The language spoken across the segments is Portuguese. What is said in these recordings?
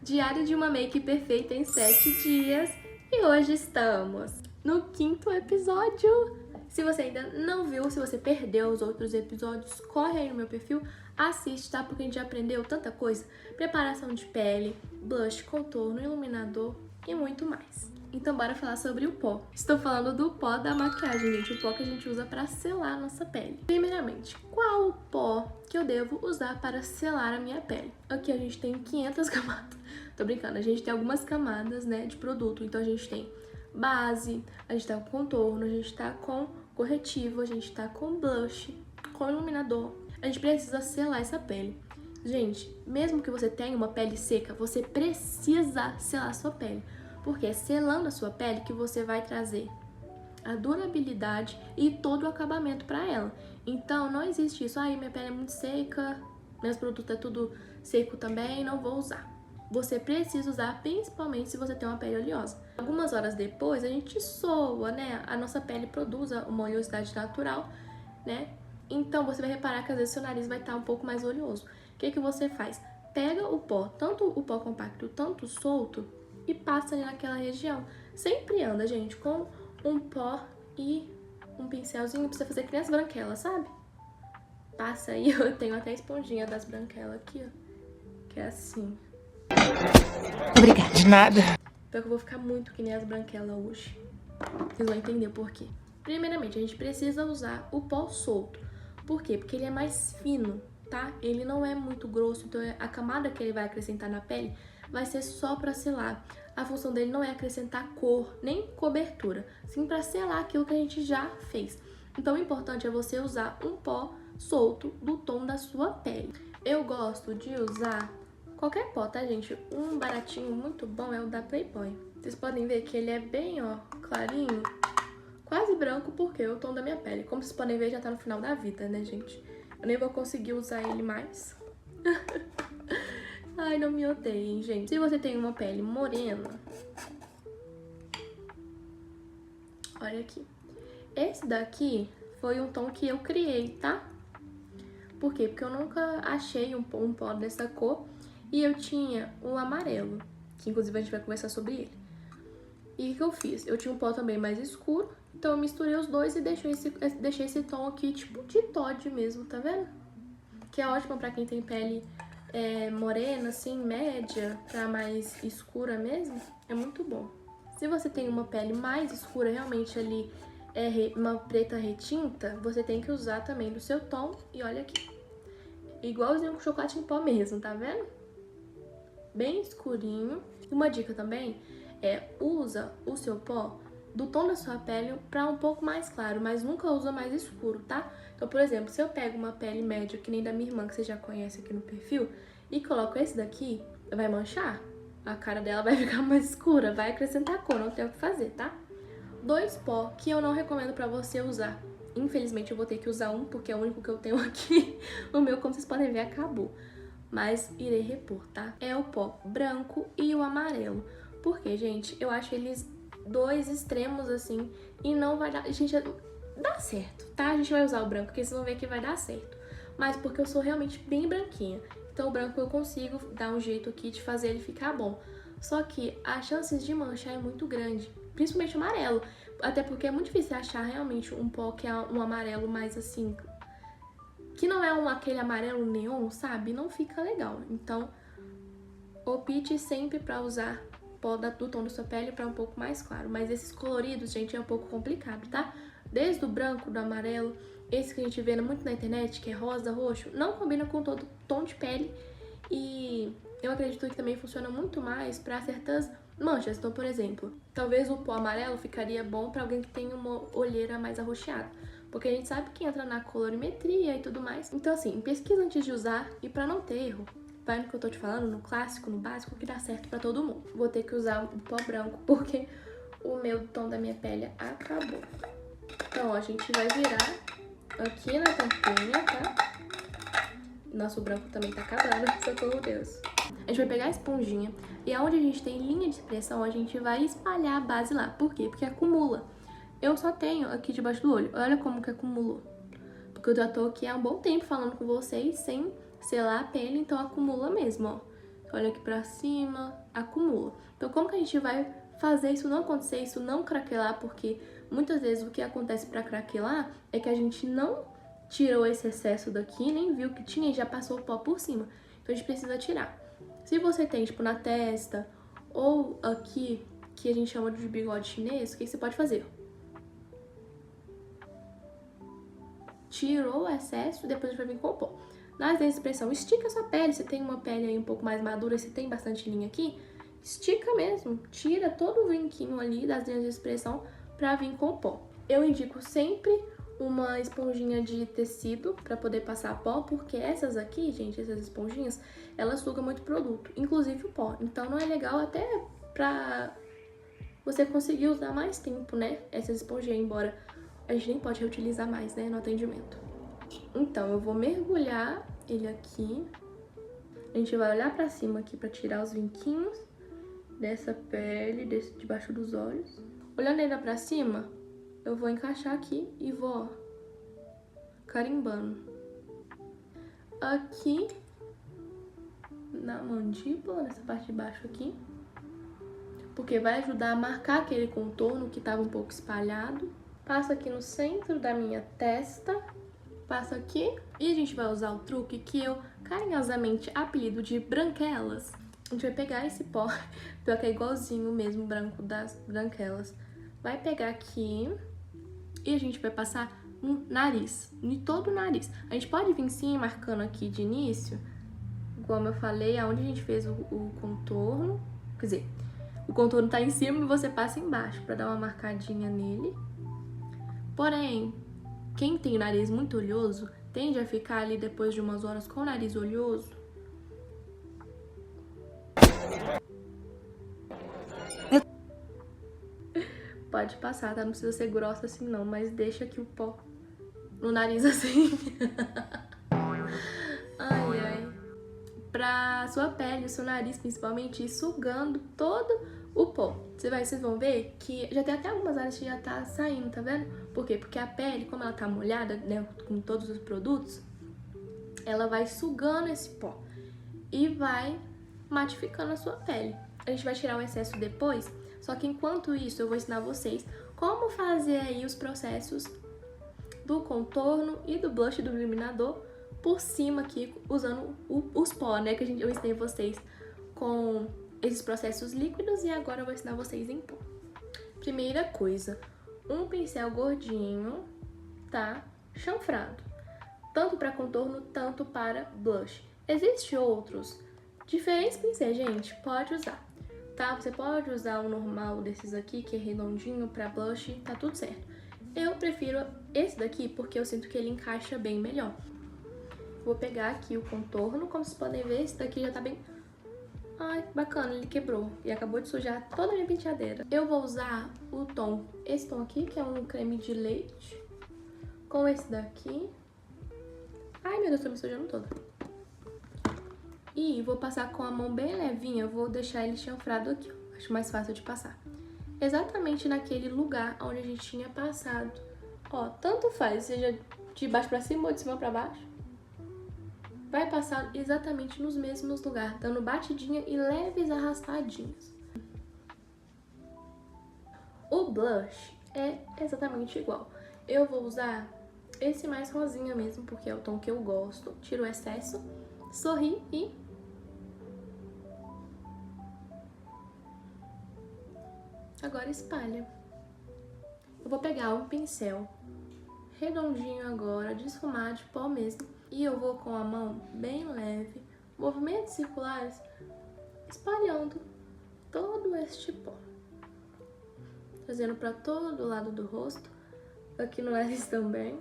Diário de uma make perfeita em 7 dias. E hoje estamos no 5º episódio. Se você ainda não viu, se você perdeu os outros episódios, corre aí no meu perfil, assiste, tá? Porque a gente já aprendeu tanta coisa. Preparação de pele, blush, contorno, iluminador e muito mais. Então bora falar sobre o pó. Estou falando do pó da maquiagem, gente. O pó que a gente usa para selar a nossa pele. Primeiramente, qual o pó que eu devo usar para selar a minha pele? Aqui a gente tem 500 camadas. Tô brincando, a gente tem algumas camadas, né, de produto. Então a gente tem base, a gente tá com contorno, a gente tá com corretivo, a gente tá com blush, com iluminador. A gente precisa selar essa pele. Gente, mesmo que você tenha uma pele seca, você precisa selar a sua pele. Porque é selando a sua pele que você vai trazer a durabilidade e todo o acabamento para ela. Então, não existe isso. Ai, minha pele é muito seca, meus produtos é tudo seco também, não vou usar. Você precisa usar, principalmente se você tem uma pele oleosa. Algumas horas depois, a gente soa, né? A nossa pele produz uma oleosidade natural, né? Então, você vai reparar que às vezes seu nariz vai estar um pouco mais oleoso. O que você faz? Pega o pó, tanto o pó compacto, tanto solto, e passa ali naquela região. Sempre anda, gente, com um pó e um pincelzinho pra você fazer que nem as branquelas, sabe? Passa aí, eu tenho até a esponjinha das branquelas aqui, ó. Que é assim. Obrigada. De nada. Então eu vou ficar muito que nem as branquelas hoje. Vocês vão entender por quê. Primeiramente, a gente precisa usar o pó solto. Por quê? Porque ele é mais fino, tá? Ele não é muito grosso, então a camada que ele vai acrescentar na pele vai ser só para selar. A função dele não é acrescentar cor, nem cobertura, sim para selar aquilo que a gente já fez. Então o importante é você usar um pó solto do tom da sua pele. Eu gosto de usar qualquer pó, tá, gente? Um baratinho muito bom é o da Playboy. Vocês podem ver que ele é bem, ó, clarinho, quase branco, porque é o tom da minha pele. Como vocês podem ver, já tá no final da vida, né, gente? Eu nem vou conseguir usar ele mais. Ai, não me odeiem, gente. Se você tem uma pele morena, olha aqui. Esse daqui foi um tom que eu criei, tá? Por quê? Porque eu nunca achei um pó dessa cor e eu tinha o amarelo, que inclusive a gente vai conversar sobre ele. E o que eu fiz? Eu tinha um pó também mais escuro, então eu misturei os dois e deixei esse tom aqui, tipo de Toddy mesmo, tá vendo? Que é ótimo pra quem tem pele morena, assim, média, pra mais escura mesmo, é muito bom. Se você tem uma pele mais escura, realmente ali uma preta retinta, você tem que usar também do seu tom, e olha aqui, igualzinho com chocolate em pó mesmo, tá vendo? Bem escurinho. Uma dica também usa o seu pó do tom da sua pele pra um pouco mais claro, mas nunca usa mais escuro, tá? Então, por exemplo, se eu pego uma pele média, que nem da minha irmã, que você já conhece aqui no perfil, e coloco esse daqui, vai manchar? A cara dela vai ficar mais escura, vai acrescentar cor, não tem o que fazer, tá? 2 pó que eu não recomendo pra você usar. Infelizmente, eu vou ter que usar um, porque é o único que eu tenho aqui. O meu, como vocês podem ver, acabou. Mas irei repor, tá? É o pó branco e o amarelo. Porque, gente, eu acho eles dois extremos, assim, e não vai dar... Gente, dá certo, tá? A gente vai usar o branco, porque vocês vão ver que vai dar certo. Mas porque eu sou realmente bem branquinha. Então o branco eu consigo dar um jeito aqui de fazer ele ficar bom. Só que as chances de manchar é muito grande. Principalmente o amarelo. Até porque é muito difícil achar realmente um pó que é um amarelo mais assim... que não é aquele amarelo neon, sabe? Não fica legal. Então, opte sempre pra usar pó do tom da sua pele pra um pouco mais claro. Mas esses coloridos, gente, é um pouco complicado, tá? Desde o branco, do amarelo, esse que a gente vê muito na internet, que é rosa, roxo, não combina com todo tom de pele. E eu acredito que também funciona muito mais pra certas manchas. Então, por exemplo, talvez o pó amarelo ficaria bom pra alguém que tem uma olheira mais arroxeada. Porque a gente sabe que entra na colorimetria e tudo mais. Então, assim, pesquisa antes de usar e pra não ter erro, vai no que eu tô te falando, no clássico, no básico, que dá certo pra todo mundo. Vou ter que usar o pó branco porque o meu tom da minha pele acabou. Então, ó, a gente vai virar aqui na tampinha, tá? Nosso branco também tá acabando, socorro Deus. A gente vai pegar a esponjinha e aonde a gente tem linha de expressão, a gente vai espalhar a base lá. Por quê? Porque acumula. Eu só tenho aqui debaixo do olho. Olha como que acumulou. Porque eu já tô aqui há um bom tempo falando com vocês sem selar a pele, então acumula mesmo, ó. olha aqui pra cima, acumula. Então, como que a gente vai fazer isso não acontecer, isso não craquelar? Porque muitas vezes o que acontece pra craquelar é que a gente não tirou esse excesso daqui, nem viu que tinha e já passou o pó por cima. Então, a gente precisa tirar. Se você tem, tipo, na testa ou aqui, que a gente chama de bigode chinês, o que você pode fazer? Tirou o excesso, depois a gente vai vir com o pó. Nas linhas de expressão, estica a sua pele. Se tem uma pele aí um pouco mais madura, se tem bastante linha aqui, estica mesmo. Tira todo o vinquinho ali das linhas de expressão pra vir com o pó. Eu indico sempre uma esponjinha de tecido pra poder passar pó, porque essas aqui, gente, essas esponjinhas, elas sugam muito produto, inclusive o pó. Então não é legal até pra você conseguir usar mais tempo, né? Essas esponjinhas, embora a gente nem pode reutilizar mais, né, no atendimento. Então, eu vou mergulhar ele aqui. A gente vai olhar pra cima aqui pra tirar os vinquinhos dessa pele, debaixo dos olhos. Olhando ainda pra cima, eu vou encaixar aqui e vou, ó, carimbando. Aqui na mandíbula, nessa parte de baixo aqui. Porque vai ajudar a marcar aquele contorno que tava um pouco espalhado. Passo aqui no centro da minha testa. Passo aqui e a gente vai usar o truque que eu carinhosamente apelido de branquelas. A gente vai pegar esse pó, pior que é igualzinho mesmo, branco das branquelas. Vai pegar aqui e a gente vai passar no nariz, em todo o nariz. A gente pode vir sim marcando aqui de início, como eu falei, aonde a gente fez o contorno. Quer dizer, o contorno tá em cima e você passa embaixo pra dar uma marcadinha nele. Porém, quem tem nariz muito oleoso tende a ficar ali depois de umas horas com o nariz oleoso. Pode passar, tá? Não precisa ser grossa assim não, mas deixa aqui o pó no nariz assim. Ai, ai. Pra sua pele, o seu nariz principalmente, ir sugando todo o pó. Vocês vão ver que já tem até algumas áreas que já tá saindo, tá vendo? Por quê? Porque a pele, como ela tá molhada, né, com todos os produtos, ela vai sugando esse pó e vai matificando a sua pele. A gente vai tirar o excesso depois, só que enquanto isso eu vou ensinar vocês como fazer aí os processos do contorno e do blush do iluminador por cima aqui, usando os pó, né, que eu ensinei vocês com esses processos líquidos, e agora eu vou ensinar vocês em pó. Primeira coisa, um pincel gordinho, tá? Chanfrado. Tanto para contorno, tanto para blush. Existem outros diferentes pincéis, gente, pode usar, tá? Você pode usar o normal desses aqui, que é redondinho, para blush, tá tudo certo. Eu prefiro esse daqui porque eu sinto que ele encaixa bem melhor. Vou pegar aqui o contorno, como vocês podem ver, esse daqui já tá bem... Ai, bacana, ele quebrou e acabou de sujar toda a minha penteadeira. Eu vou usar o tom, esse tom aqui, que é um creme de leite, com esse daqui. Ai, meu Deus, tô me sujando toda. E vou passar com a mão bem levinha, vou deixar ele chanfrado aqui, ó. Acho mais fácil de passar. Exatamente naquele lugar onde a gente tinha passado. Ó, tanto faz, seja de baixo pra cima ou de cima pra baixo. Vai passar exatamente nos mesmos lugares, dando batidinha e leves arrastadinhas. O blush é exatamente igual. Eu vou usar esse mais rosinha mesmo, porque é o tom que eu gosto. Tiro o excesso, sorri e... agora espalha. Eu vou pegar um pincel redondinho agora, de esfumar, de pó mesmo. E eu vou com a mão bem leve, movimentos circulares, espalhando todo este pó. Trazendo para todo lado do rosto, aqui no nariz também,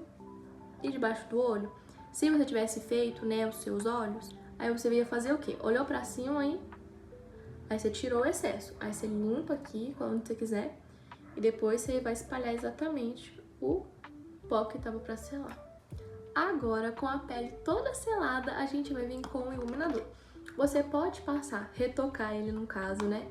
e debaixo do olho. Se você tivesse feito, né, os seus olhos, aí você ia fazer o quê? Olhou pra cima aí você tirou o excesso. Aí você limpa aqui, quando você quiser, e depois você vai espalhar exatamente o pó que tava pra selar. Agora, com a pele toda selada, a gente vai vir com o iluminador. Você pode passar, retocar ele no caso, né?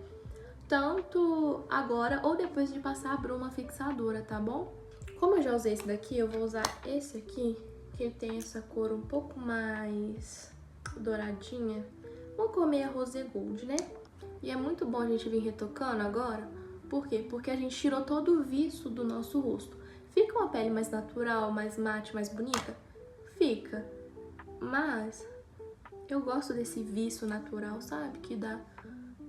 Tanto agora ou depois de passar a bruma fixadora, tá bom? Como eu já usei esse daqui, eu vou usar esse aqui, que tem essa cor um pouco mais douradinha. uma cor meio rosé gold, né? E é muito bom a gente vir retocando agora. Por quê? Porque a gente tirou todo o viço do nosso rosto. Fica uma pele mais natural, mais mate, mais bonita? Fica. Mas eu gosto desse viço natural, sabe? Que dá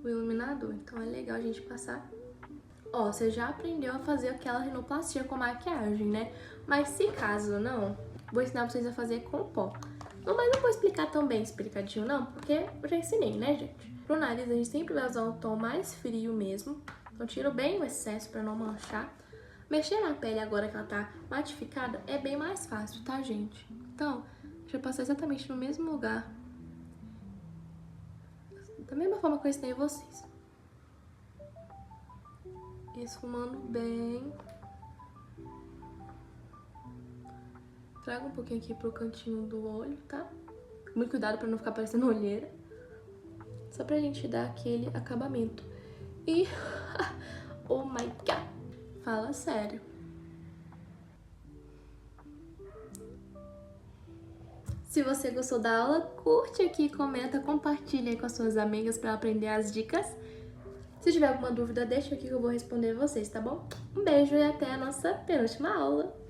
o iluminador. Então é legal a gente passar. Ó, você já aprendeu a fazer aquela rinoplastia com maquiagem, né? Mas se caso não, vou ensinar vocês a fazer com pó. Mas não vou explicar tão bem explicadinho não, porque eu já ensinei, né, gente? Pro nariz a gente sempre vai usar um tom mais frio mesmo. Então tiro bem o excesso pra não manchar. Mexer na pele agora que ela tá matificada é bem mais fácil, tá, gente? Então, deixa eu passar exatamente no mesmo lugar. Da mesma forma que eu ensinei vocês. Esfumando bem. Traga um pouquinho aqui pro cantinho do olho, tá? Muito cuidado pra não ficar parecendo olheira. Só pra gente dar aquele acabamento. E... oh my god! Fala sério. Se você gostou da aula, curte aqui, comenta, compartilha aí com as suas amigas pra aprender as dicas. Se tiver alguma dúvida, deixa aqui que eu vou responder vocês, tá bom? Um beijo e até a nossa penúltima aula.